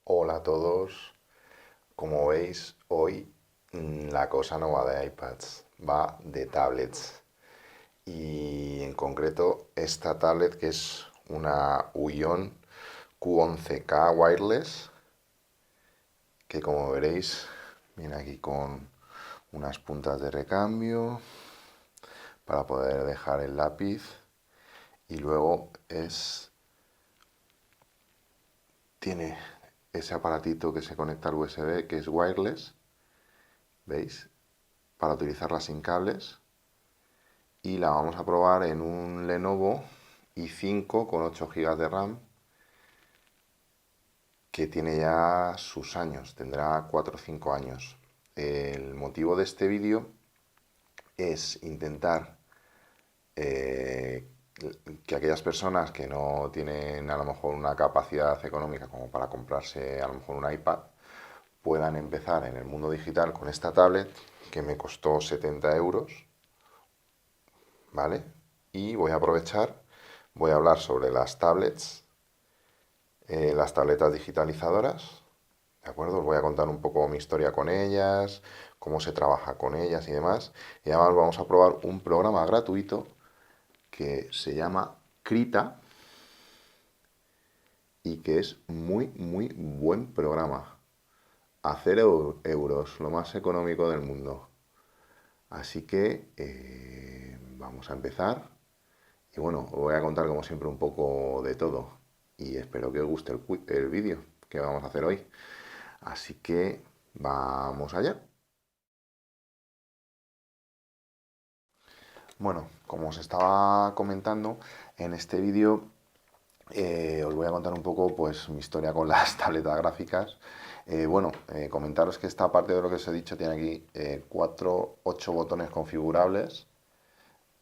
Hola a todos. Como veis, hoy la cosa no va de iPads, va de tablets. Y en concreto, esta tablet que es una Uion Q11K Wireless, que como veréis, viene aquí con unas puntas de recambio para poder dejar el lápiz. Y luego tiene ese aparatito que se conecta al USB que es wireless, ¿veis? Para utilizarla sin cables. Y la vamos a probar en un Lenovo i5 con 8 GB de RAM que tiene ya sus años, tendrá 4 o 5 años. El motivo de este vídeo es intentar eh, que aquellas personas que no tienen a lo mejor una capacidad económica como para comprarse a lo mejor un iPad puedan empezar en el mundo digital con esta tablet que me costó 70 euros, ¿vale? Y voy a aprovechar, voy a hablar sobre las tabletas digitalizadoras, ¿de acuerdo? Os voy a contar un poco mi historia con ellas, cómo se trabaja con ellas y demás. Y además vamos a probar un programa gratuito que se llama Krita y que es muy, muy buen programa. A 0 euros, lo más económico del mundo. Así que vamos a empezar. Y bueno, os voy a contar como siempre un poco de todo. Y espero que os guste el vídeo que vamos a hacer hoy. Así que vamos allá. Bueno, como os estaba comentando, en este vídeo os voy a contar un poco pues mi historia con las tabletas gráficas. Comentaros que esta parte de lo que os he dicho tiene aquí 8 botones configurables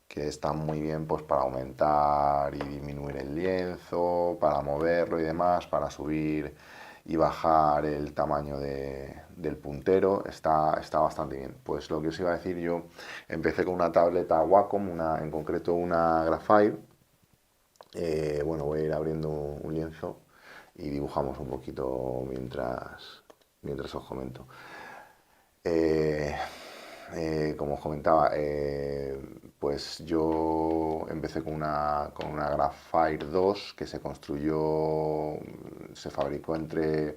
que están muy bien pues para aumentar y disminuir el lienzo, para moverlo y demás, para subir y bajar el tamaño del puntero, está bastante bien. Pues lo que os iba a decir, yo empecé con una tableta Wacom, en concreto una Graphite. Voy a ir abriendo un lienzo y dibujamos un poquito mientras os comento. Eh, Como os comentaba, pues yo empecé con una Graphite 2 que se construyó, se fabricó entre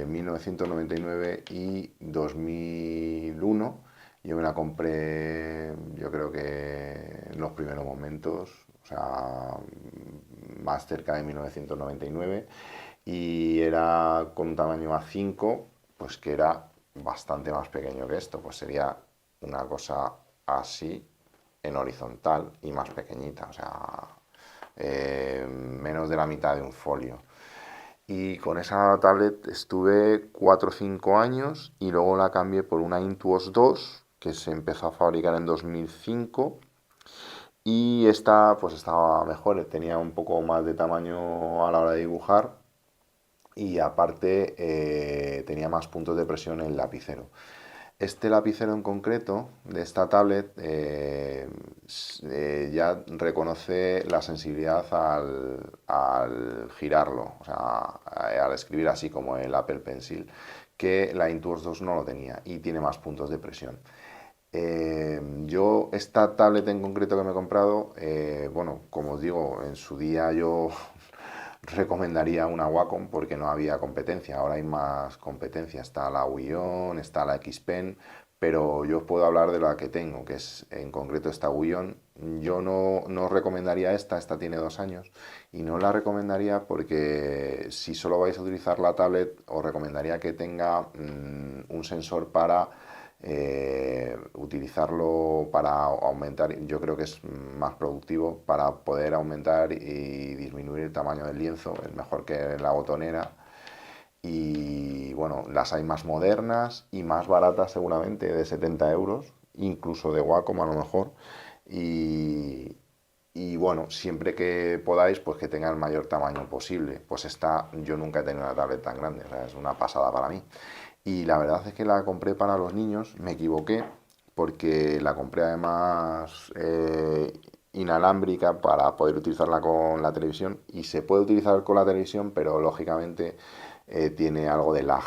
1999 y 2001. Yo me la compré, yo creo que en los primeros momentos, o sea, más cerca de 1999, y era con un tamaño A5, pues que era bastante más pequeño que esto, pues sería una cosa así en horizontal y más pequeñita, o sea, menos de la mitad de un folio. Y con esa tablet estuve 4 o 5 años y luego la cambié por una Intuos 2 que se empezó a fabricar en 2005 y esta pues estaba mejor, tenía un poco más de tamaño a la hora de dibujar y aparte tenía más puntos de presión en el lapicero. Este lapicero en concreto de esta tablet ya reconoce la sensibilidad al girarlo, o sea, al escribir así como el Apple Pencil, que la Intuos 2 no lo tenía y tiene más puntos de presión. Yo esta tablet en concreto que me he comprado, como os digo, en su día yo recomendaría una Wacom porque no había competencia. Ahora hay más competencia. Está la Uion, está la X-Pen, pero yo os puedo hablar de la que tengo, que es en concreto esta Uion. Yo no recomendaría esta tiene 2 años, y no la recomendaría porque si solo vais a utilizar la tablet, os recomendaría que tenga un sensor para utilizarlo para aumentar, yo creo que es más productivo para poder aumentar y disminuir el tamaño del lienzo, es mejor que la botonera. Y bueno, las hay más modernas y más baratas seguramente, de 70 euros, incluso de Wacom a lo mejor. Y, y bueno, siempre que podáis, pues que tenga el mayor tamaño posible. Pues esta, yo nunca he tenido una tablet tan grande, o sea, es una pasada para mí. Y la verdad es que la compré para los niños, me equivoqué, porque la compré además inalámbrica para poder utilizarla con la televisión, y se puede utilizar con la televisión, pero lógicamente tiene algo de lag.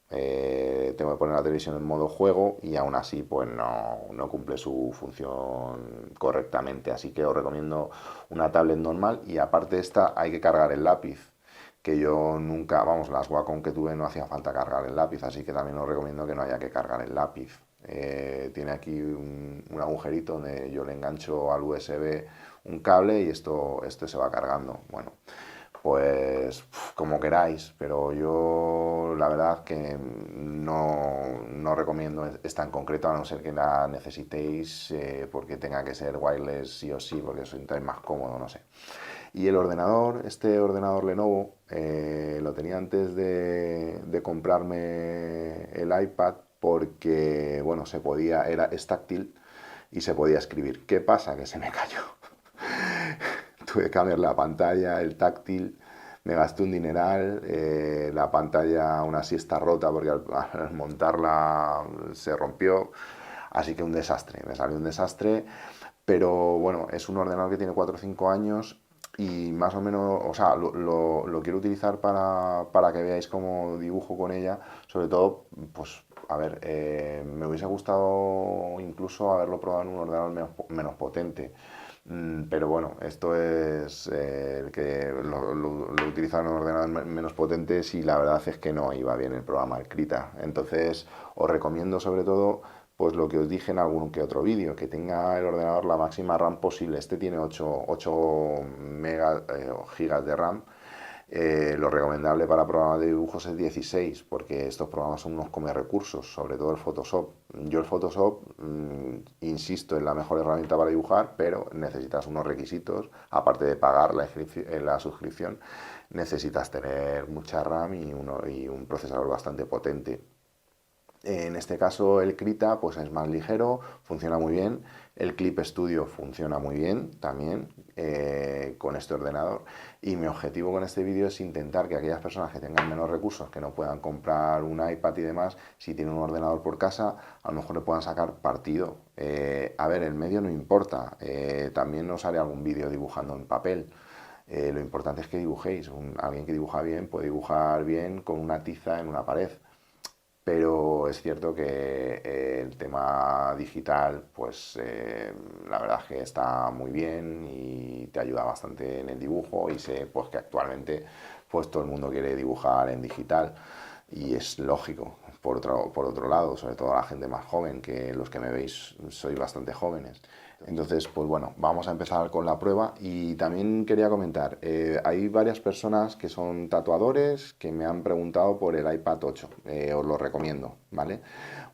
Tengo que poner la televisión en modo juego y aún así pues no cumple su función correctamente, así que os recomiendo una tablet normal. Y aparte de esta hay que cargar el lápiz, que yo nunca, vamos, las Wacom que tuve no hacía falta cargar el lápiz, así que también os recomiendo que no haya que cargar el lápiz. Tiene aquí un agujerito donde yo le engancho al USB un cable y esto se va cargando. Bueno, pues como queráis, pero yo la verdad que no recomiendo esta en concreto, a no ser que la necesitéis porque tenga que ser wireless sí o sí, porque os sintáis más cómodo, no sé. Y el ordenador, este ordenador Lenovo, lo tenía antes de comprarme el iPad porque, bueno, es táctil y se podía escribir. ¿Qué pasa? Que se me cayó. Tuve que cambiar la pantalla, el táctil, me gasté un dineral, la pantalla aún así está rota porque al montarla se rompió, así que un desastre, me salió un desastre, pero bueno, es un ordenador que tiene 4 o 5 años y más o menos, o sea, lo quiero utilizar para que veáis cómo dibujo con ella, sobre todo, pues, a ver, me hubiese gustado incluso haberlo probado en un ordenador menos potente. Pero bueno, esto es el que lo utilizaron en ordenadores menos potentes y la verdad es que no iba bien el programa el Krita. Entonces os recomiendo sobre todo pues lo que os dije en algún que otro vídeo, que tenga el ordenador la máxima RAM posible. Este tiene 8 gigas de RAM. Lo recomendable para programas de dibujos es 16, porque estos programas son unos come recursos, sobre todo el Photoshop. Yo el Photoshop, insisto, es la mejor herramienta para dibujar, pero necesitas unos requisitos, aparte de pagar la suscripción, necesitas tener mucha RAM y un procesador bastante potente. En este caso el Krita pues es más ligero, funciona muy bien. El Clip Studio funciona muy bien también con este ordenador. Y mi objetivo con este vídeo es intentar que aquellas personas que tengan menos recursos, que no puedan comprar un iPad y demás, si tienen un ordenador por casa, a lo mejor le puedan sacar partido. A ver, el medio no importa. También os haré algún vídeo dibujando en papel. Lo importante es que dibujéis. Alguien que dibuja bien puede dibujar bien con una tiza en una pared. Pero es cierto que el tema digital, pues la verdad es que está muy bien y te ayuda bastante en el dibujo, y sé pues que actualmente pues todo el mundo quiere dibujar en digital y es lógico. Por otro lado, sobre todo a la gente más joven, que los que me veis sois bastante jóvenes. Entonces, pues bueno, vamos a empezar con la prueba. Y también quería comentar, hay varias personas que son tatuadores que me han preguntado por el iPad 8, os lo recomiendo, ¿vale?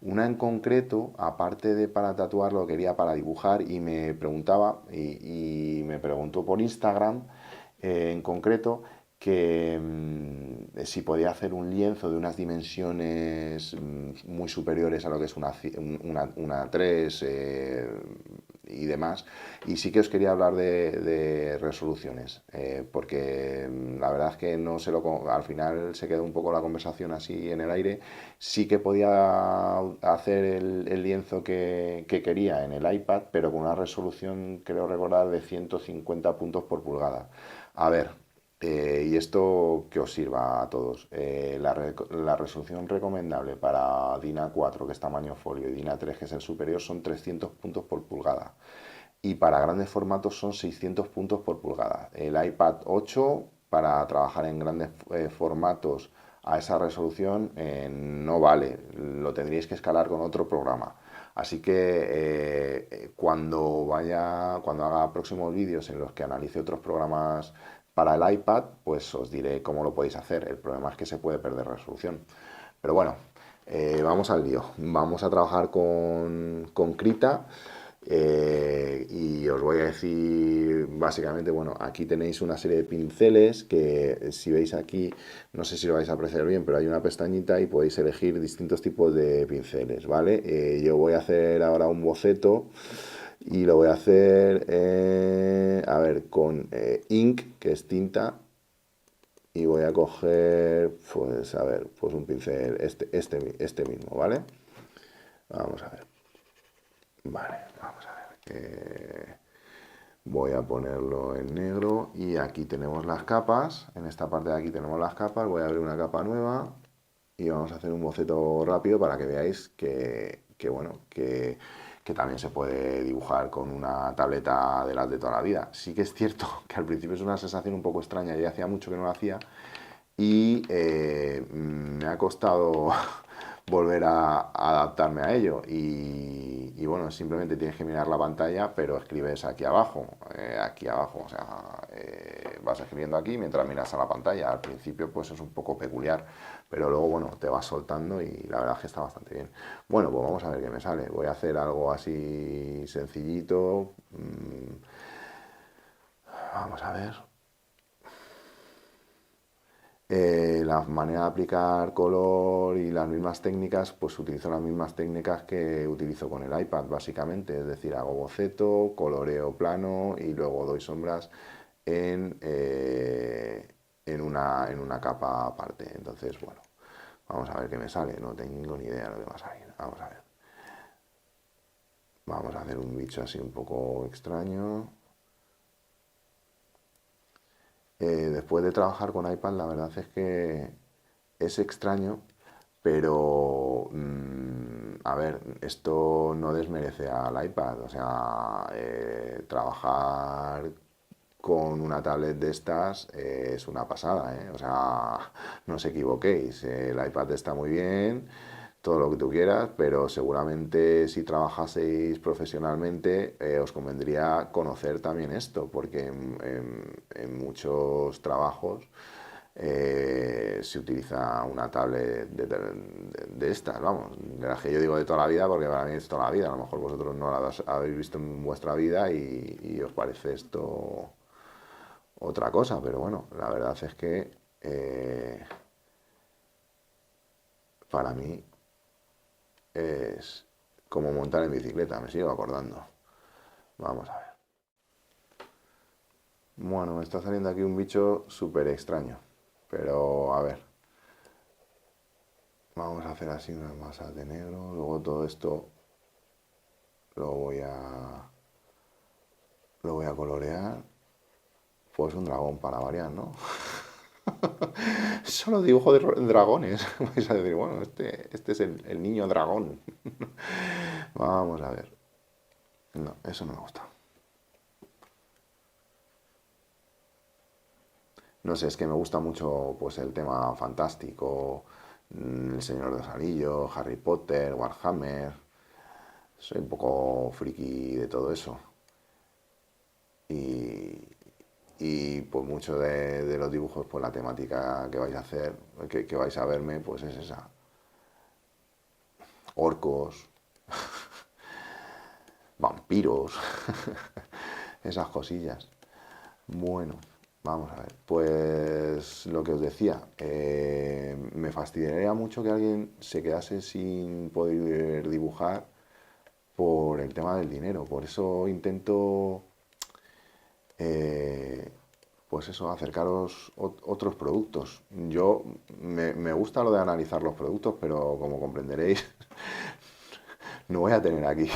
Una en concreto, aparte de para tatuar, lo quería para dibujar y me preguntaba, y me preguntó por Instagram, en concreto, que si podía hacer un lienzo de unas dimensiones muy superiores a lo que es una 3 y demás. Y sí que os quería hablar de resoluciones, porque la verdad es que no se lo, al final se quedó un poco la conversación así en el aire. Sí que podía hacer el lienzo que quería en el iPad, pero con una resolución, creo recordar, de 150 puntos por pulgada. A ver, y esto que os sirva a todos. La resolución recomendable para DIN A4, que es tamaño folio, y DIN A3, que es el superior, son 300 puntos por pulgada. Y para grandes formatos son 600 puntos por pulgada. El iPad 8, para trabajar en grandes formatos a esa resolución, no vale. Lo tendríais que escalar con otro programa. Así que cuando haga próximos vídeos en los que analice otros programas para el iPad, pues os diré cómo lo podéis hacer. El problema es que se puede perder resolución. Pero bueno, vamos al lío. Vamos a trabajar con Krita. Y os voy a decir básicamente, bueno, aquí tenéis una serie de pinceles que, si veis aquí, no sé si lo vais a apreciar bien, pero hay una pestañita y podéis elegir distintos tipos de pinceles, ¿vale? Yo voy a hacer ahora un boceto y lo voy a hacer, a ver, con ink, que es tinta, y voy a coger, pues, a ver, pues un pincel, este mismo, ¿vale? Vamos a ver. Vale, vamos a ver. Voy a ponerlo en negro y aquí tenemos las capas. En esta parte de aquí tenemos las capas. Voy a abrir una capa nueva y vamos a hacer un boceto rápido para que veáis que también se puede dibujar con una tableta de las de toda la vida. Sí que es cierto que al principio es una sensación un poco extraña, ya hacía mucho que no lo hacía y me ha costado volver a adaptarme a ello y bueno, simplemente tienes que mirar la pantalla, pero escribes aquí abajo, o sea, vas escribiendo aquí mientras miras a la pantalla. Al principio pues es un poco peculiar, pero luego bueno, te vas soltando y la verdad es que está bastante bien. Bueno, pues vamos a ver qué me sale. Voy a hacer algo así sencillito. Vamos a ver. La manera de aplicar color y las mismas técnicas, pues utilizo las mismas técnicas que utilizo con el iPad, básicamente. Es decir, hago boceto, coloreo plano y luego doy sombras en una capa aparte. Entonces, bueno, vamos a ver qué me sale. No tengo ni idea de lo que va a salir. Vamos a ver. Vamos a hacer un bicho así un poco extraño. Después de trabajar con iPad, la verdad es que es extraño, pero a ver, esto no desmerece al iPad. O sea, trabajar con una tablet de estas es una pasada, ¿eh? O sea, no os equivoquéis, el iPad está muy bien, todo lo que tú quieras, pero seguramente si trabajaseis profesionalmente os convendría conocer también esto, porque en muchos trabajos se utiliza una tablet de estas, vamos, de las que yo digo de toda la vida, porque para mí es toda la vida. A lo mejor vosotros no la habéis visto en vuestra vida y os parece esto otra cosa, pero bueno, la verdad es que para mí es como montar en bicicleta, me sigo acordando. Vamos a ver. Bueno, me está saliendo aquí un bicho súper extraño, pero a ver. Vamos a hacer así unas masas de negro, luego todo esto lo voy a, lo voy a colorear. Pues un dragón para variar, ¿no? Solo dibujo de dragones. Vais a decir, bueno, este es el niño dragón. Vamos a ver. No, eso no me gusta. No sé, es que me gusta mucho pues el tema fantástico, El Señor de los Anillos, Harry Potter, Warhammer. Soy un poco friki de todo eso. Y, y pues mucho de los dibujos, pues la temática que vais a hacer, que vais a verme, pues es esa. Orcos, vampiros, esas cosillas. Bueno, vamos a ver. Pues lo que os decía, me fastidiaría mucho que alguien se quedase sin poder dibujar por el tema del dinero. Por eso intento, eh, pues eso, acercaros otros productos. Yo me gusta lo de analizar los productos, pero como comprenderéis, no voy a tener aquí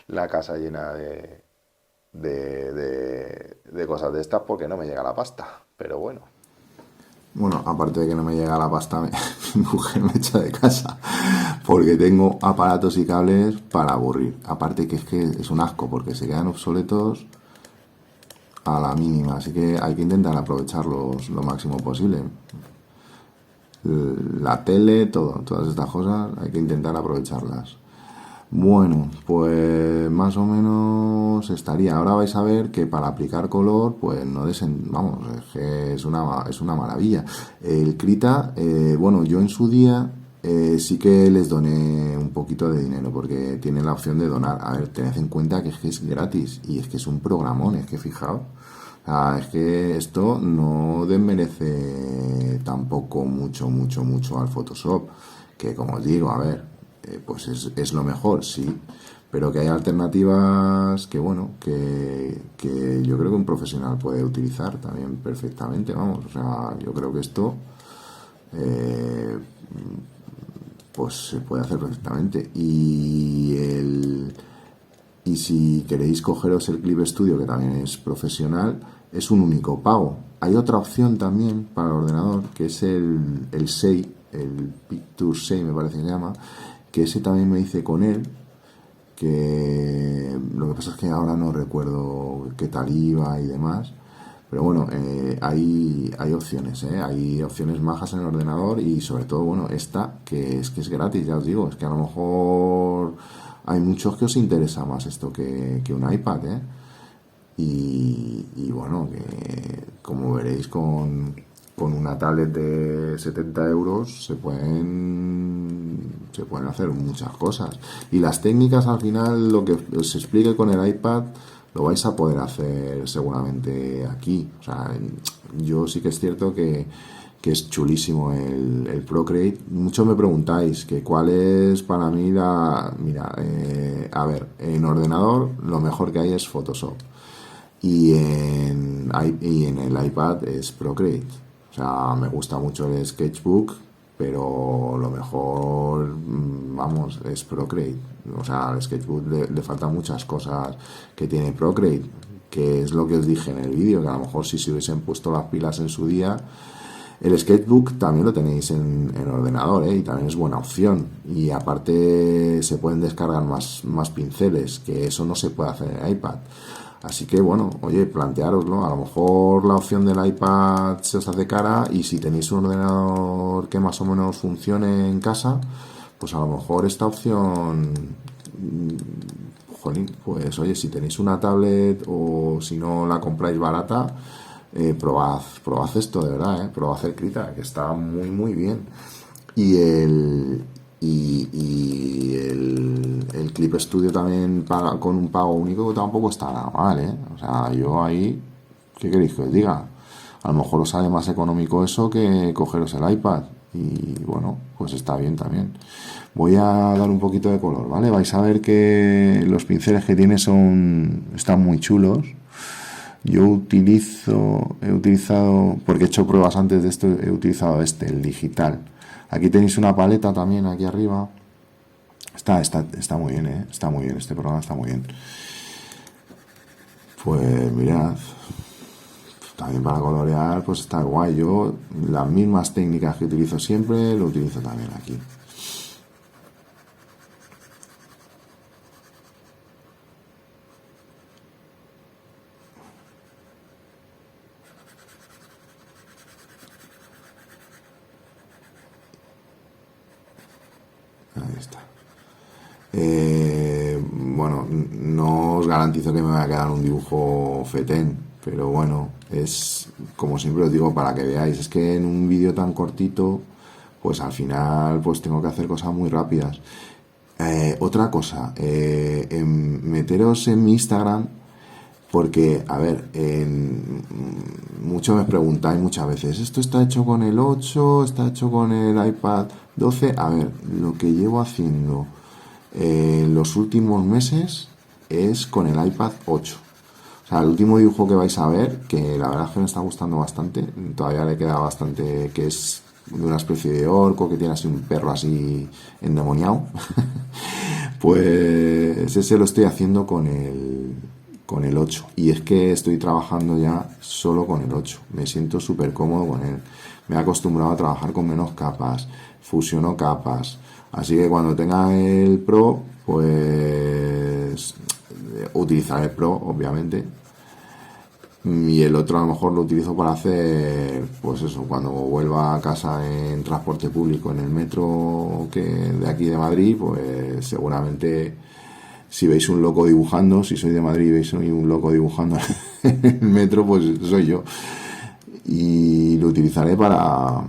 la casa llena de cosas de estas porque no me llega la pasta. Pero bueno. Bueno, aparte de que no me llega la pasta, mi mujer me echa de casa porque tengo aparatos y cables para aburrir. Aparte que es un asco porque se quedan obsoletos a la mínima, así que hay que intentar aprovecharlos lo máximo posible. La tele, todas estas cosas, hay que intentar aprovecharlas. Bueno, pues más o menos estaría. Ahora vais a ver que para aplicar color, pues no vamos, es que es una maravilla. El Krita, bueno, yo en su día sí que les doné un poquito de dinero porque tienen la opción de donar. A ver, tened en cuenta que es gratis y es que es un programón, es que fijaos. Es que esto no desmerece tampoco mucho, mucho, mucho al Photoshop, que como os digo, a ver, pues es lo mejor, sí, pero que hay alternativas que, bueno, que yo creo que un profesional puede utilizar también perfectamente, vamos, o sea, yo creo que esto, eh, pues se puede hacer perfectamente. Y Y si queréis cogeros el Clip Studio, que también es profesional, es un único pago. Hay otra opción también para el ordenador, que es el 6, el Picture 6 me parece que se llama, que ese también me hice con él, que lo que pasa es que ahora no recuerdo qué tal iba y demás. Pero bueno, hay opciones, hay opciones majas en el ordenador y sobre todo, bueno, esta que es gratis, ya os digo, es que a lo mejor hay muchos que os interesa más esto que un iPad, y bueno, que como veréis con una tablet de 70 euros se pueden hacer muchas cosas. Y las técnicas al final, lo que os explique con el iPad, lo vais a poder hacer seguramente aquí. O sea, yo sí que es cierto que es chulísimo el Procreate. Muchos me preguntáis que cuál es para mí Mira, a ver, en ordenador lo mejor que hay es Photoshop. Y en el iPad es Procreate. O sea, me gusta mucho el Sketchbook, pero lo mejor, vamos, es Procreate. O sea, al Sketchbook le faltan muchas cosas que tiene Procreate, que es lo que os dije en el vídeo, que a lo mejor si se hubiesen puesto las pilas en su día. El Sketchbook también lo tenéis en ordenador, y también es buena opción. Y aparte se pueden descargar más pinceles, que eso no se puede hacer en el iPad. Así que bueno, oye, planteároslo. A lo mejor la opción del iPad se os hace cara, y si tenéis un ordenador que más o menos funcione en casa, pues a lo mejor esta opción, jolín, pues oye, si tenéis una tablet o si no la compráis barata, probad esto, de verdad, probad el Krita, que está muy muy bien. Y el Clip Studio también con un pago único tampoco está nada mal, O sea, yo ahí, ¿qué queréis que os diga? A lo mejor os sale más económico eso que cogeros el iPad. Y bueno, pues está bien también. Voy a dar un poquito de color, ¿vale? Vais a ver que los pinceles que tiene están muy chulos. Yo he utilizado, porque he hecho pruebas antes de esto, he utilizado el digital. Aquí tenéis una paleta también aquí arriba. Está muy bien, está muy bien, este programa está muy bien. Pues mirad, también para colorear pues está guay. Yo las mismas técnicas que utilizo siempre lo utilizo también aquí. Ahí está. Bueno, no os garantizo que me vaya a quedar un dibujo fetén, pero bueno, es como siempre os digo, para que veáis, es que en un vídeo tan cortito, pues al final pues tengo que hacer cosas muy rápidas. Otra cosa, meteros en mi Instagram, porque, a ver, mucho me preguntáis muchas veces, ¿esto está hecho con el 8? ¿Está hecho con el iPad 12? A ver, lo que llevo haciendo los últimos meses es con el iPad 8. O sea, el último dibujo que vais a ver, que la verdad es que me está gustando bastante, todavía le queda bastante, que es de una especie de orco que tiene así un perro así endemoniado. Pues ese lo estoy haciendo con el 8. Y es que estoy trabajando ya solo con el 8. Me siento súper cómodo con él. Me he acostumbrado a trabajar con menos capas. Fusiono capas. Así que cuando tenga el Pro, pues utilizaré el Pro, obviamente. Y el otro a lo mejor lo utilizo para hacer, pues eso, cuando vuelva a casa en transporte público, en el metro que de aquí de Madrid, pues seguramente si veis un loco dibujando, si soy de Madrid y veis un loco dibujando en el metro, pues soy yo. Y lo utilizaré para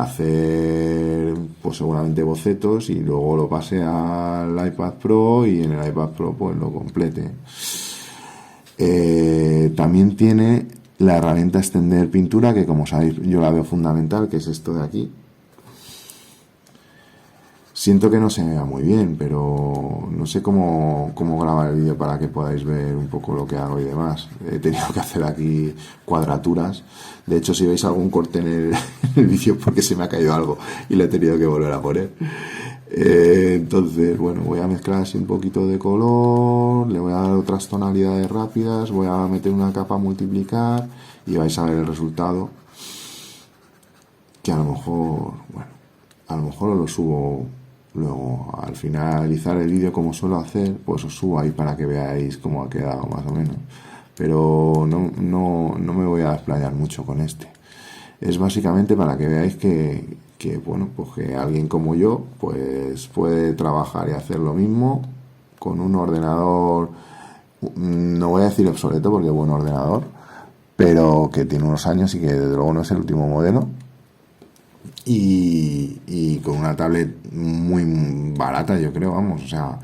hacer, pues seguramente bocetos, y luego lo pase al iPad Pro y en el iPad Pro pues lo complete. También tiene la herramienta extender pintura, que como sabéis yo la veo fundamental, que es esto de aquí. Siento que no se me vea muy bien, pero no sé cómo grabar el vídeo para que podáis ver un poco lo que hago y demás. He tenido que hacer aquí cuadraturas. De hecho, si veis algún corte en el vídeo, porque se me ha caído algo y lo he tenido que volver a poner. Entonces, bueno, voy a mezclar así un poquito de color, le voy a dar otras tonalidades rápidas, voy a meter una capa a multiplicar y vais a ver el resultado, que a lo mejor, bueno, a lo mejor os lo subo luego al finalizar el vídeo, como suelo hacer, pues os subo ahí para que veáis cómo ha quedado más o menos, pero no me voy a desplayar mucho con este. Es básicamente para que veáis que bueno, pues que alguien como yo pues puede trabajar y hacer lo mismo con un ordenador, no voy a decir obsoleto porque es buen ordenador, pero que tiene unos años y que desde luego no es el último modelo, y con una tablet muy barata, yo creo, vamos, o sea,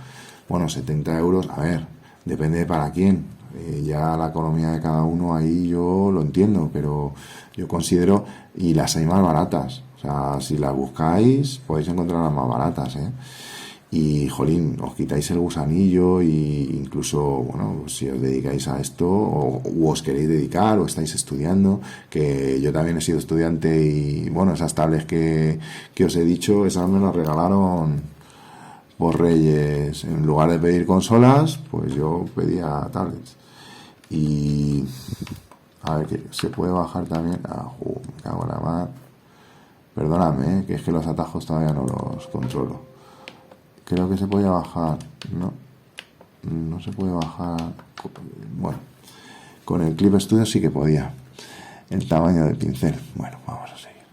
bueno, 70 euros, a ver, depende de para quién. Ya la economía de cada uno ahí yo lo entiendo, pero yo considero, y las hay más baratas, o sea, si las buscáis podéis encontrar las más baratas, ¿eh? Y, jolín, os quitáis el gusanillo, y incluso, bueno, si os dedicáis a esto o os queréis dedicar o estáis estudiando, que yo también he sido estudiante y, bueno, esas tablets que os he dicho, esas me las regalaron por Reyes. En lugar de pedir consolas, pues yo pedía tablets. Y, a ver, que se puede bajar también. Me cago en la mar. Perdóname, que es que los atajos todavía no los controlo. Creo que se podía bajar, no se puede bajar. Bueno, con el Clip Studio sí que podía. El tamaño del pincel. Bueno, vamos a seguir.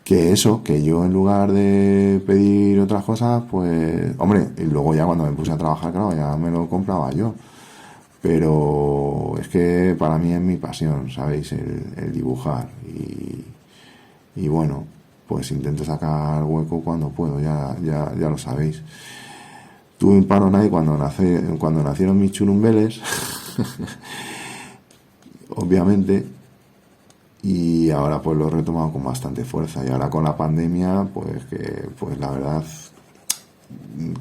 Que eso, que yo en lugar de pedir otras cosas, pues, hombre, y luego ya cuando me puse a trabajar, claro, ya me lo compraba yo. Pero es que para mí es mi pasión, ¿sabéis? El dibujar. Y bueno, pues intento sacar hueco cuando puedo, ya lo sabéis. Tuve un paro nadie cuando nacieron mis churumbeles, obviamente, y ahora pues lo he retomado con bastante fuerza. Y ahora con la pandemia, pues la verdad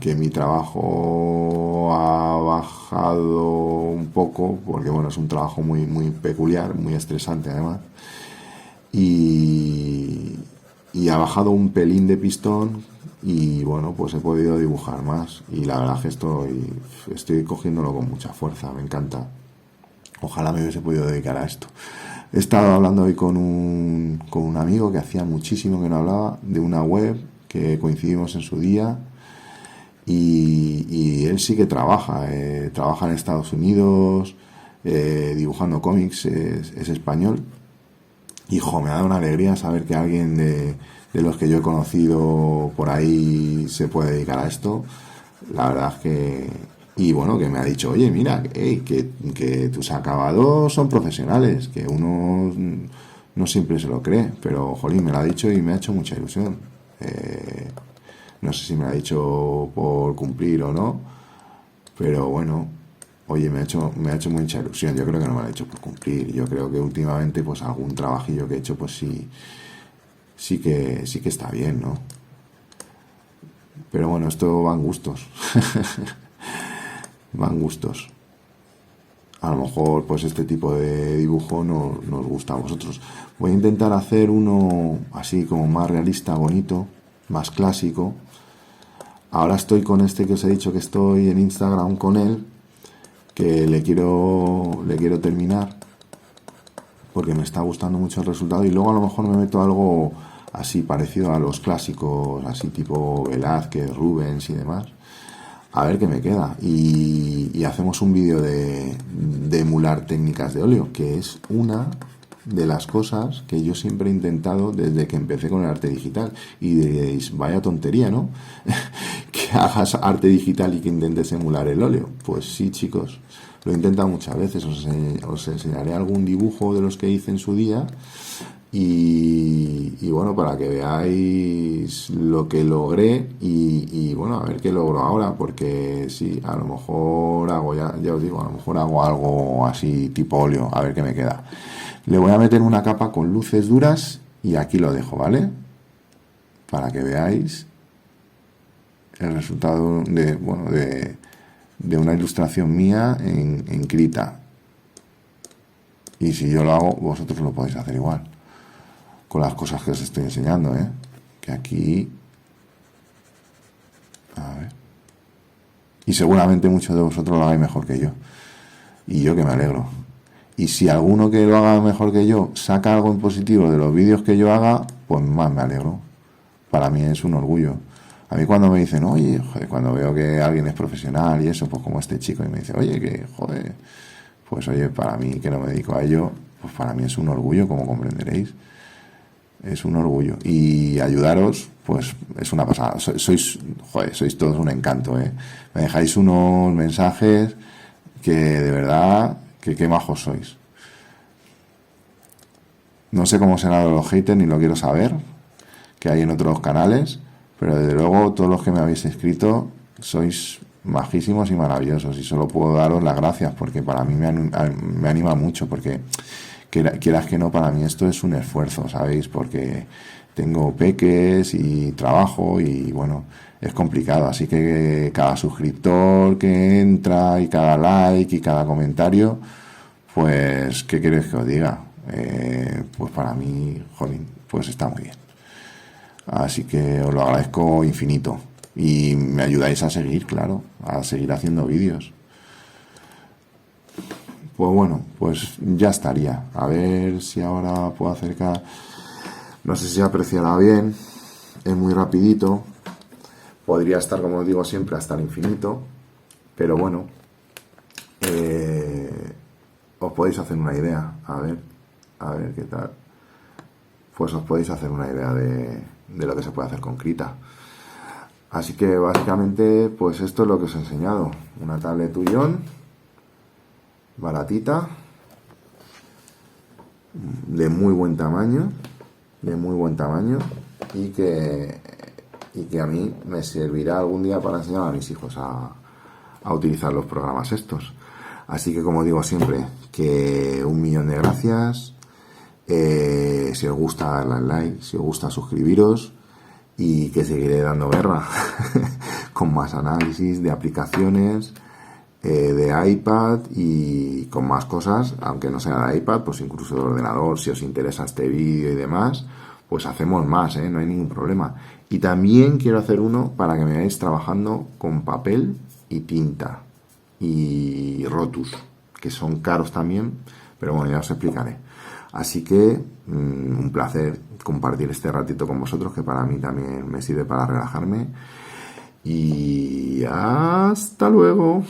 que mi trabajo ha bajado un poco, porque bueno, es un trabajo muy peculiar, muy estresante además. Y ha bajado un pelín de pistón, y bueno, pues he podido dibujar más, y la verdad que estoy cogiéndolo con mucha fuerza, me encanta. Ojalá me hubiese podido dedicar a esto. He estado hablando hoy con un amigo que hacía muchísimo que no hablaba, de una web que coincidimos en su día, y él sí que trabaja en Estados Unidos, dibujando cómics, es español. Hijo, me ha dado una alegría saber que alguien de los que yo he conocido por ahí se puede dedicar a esto. La verdad es que... Y bueno, que me ha dicho, oye, mira, que tus acabados son profesionales, que uno no siempre se lo cree, pero, jolín, me lo ha dicho y me ha hecho mucha ilusión. No sé si me lo ha dicho por cumplir o no, pero bueno... Oye, me ha hecho mucha ilusión. Yo creo que no me lo ha hecho por cumplir. Yo creo que últimamente, pues algún trabajillo que he hecho, pues sí que está bien, ¿no? Pero bueno, esto van gustos. Van gustos. A lo mejor, pues este tipo de dibujo no nos gusta a vosotros. Voy a intentar hacer uno así como más realista, bonito, más clásico. Ahora estoy con este que os he dicho, que estoy en Instagram con él, que le quiero terminar porque me está gustando mucho el resultado, y luego a lo mejor me meto algo así parecido a los clásicos, así tipo Velázquez, Rubens y demás, a ver qué me queda, y hacemos un vídeo de emular técnicas de óleo, que es una de las cosas que yo siempre he intentado desde que empecé con el arte digital. Y diréis, vaya tontería, ¿no? Que hagas arte digital y que intentes emular el óleo. Pues sí, chicos, lo he intentado muchas veces. Os enseñaré algún dibujo de los que hice en su día, y bueno, para que veáis lo que logré, y bueno, a ver qué logro ahora, porque sí, a lo mejor hago, ya os digo, a lo mejor hago algo así tipo óleo, a ver qué me queda. Le voy a meter una capa con luces duras y aquí lo dejo, ¿vale? Para que veáis el resultado de una ilustración mía en Krita. Y si yo lo hago, vosotros lo podéis hacer igual, con las cosas que os estoy enseñando, ¿eh? Que aquí A ver. Y seguramente muchos de vosotros lo hagáis mejor que yo. Y yo que me alegro. Y si alguno que lo haga mejor que yo saca algo en positivo de los vídeos que yo haga, pues más me alegro. Para mí es un orgullo. A mí cuando me dicen, oye, joder, cuando veo que alguien es profesional y eso, pues como este chico, y me dice, oye, que, joder, pues oye, para mí que no me dedico a ello, pues para mí es un orgullo, como comprenderéis. Es un orgullo. Y ayudaros, pues es una pasada. Sois todos un encanto, ¿eh? Me dejáis unos mensajes que de verdad, que qué majos sois. No sé cómo serán los haters, ni lo quiero saber, que hay en otros canales, pero desde luego todos los que me habéis escrito sois majísimos y maravillosos, y solo puedo daros las gracias porque para mí me anima mucho, porque quieras que no, para mí esto es un esfuerzo, ¿sabéis? Porque tengo peques y trabajo y bueno, es complicado, así que cada suscriptor que entra y cada like y cada comentario, pues, ¿qué queréis que os diga? Pues para mí, jolín, pues está muy bien. Así que os lo agradezco infinito. Y me ayudáis a seguir, claro, a seguir haciendo vídeos. Pues bueno, pues ya estaría. A ver si ahora puedo acercar. No sé si apreciará bien. Es muy rapidito. Podría estar, como os digo siempre, hasta el infinito. Pero bueno, os podéis hacer una idea. A ver qué tal. Pues os podéis hacer una idea de lo que se puede hacer con Krita. Así que básicamente, pues esto es lo que os he enseñado. Una tablet Tuyon, baratita, de muy buen tamaño, y que a mí me servirá algún día para enseñar a mis hijos a utilizar los programas estos. Así que, como digo siempre, que 1.000.000 de gracias. Si os gusta, darle al like, si os gusta, suscribiros, y que seguiré dando guerra con más análisis de aplicaciones de iPad y con más cosas, aunque no sea de iPad, pues incluso de ordenador. Si os interesa este vídeo y demás, pues hacemos más, no hay ningún problema. Y también quiero hacer uno para que me veáis trabajando con papel y tinta y Rotus, que son caros también, pero bueno, ya os explicaré. Así que un placer compartir este ratito con vosotros, que para mí también me sirve para relajarme. Y hasta luego.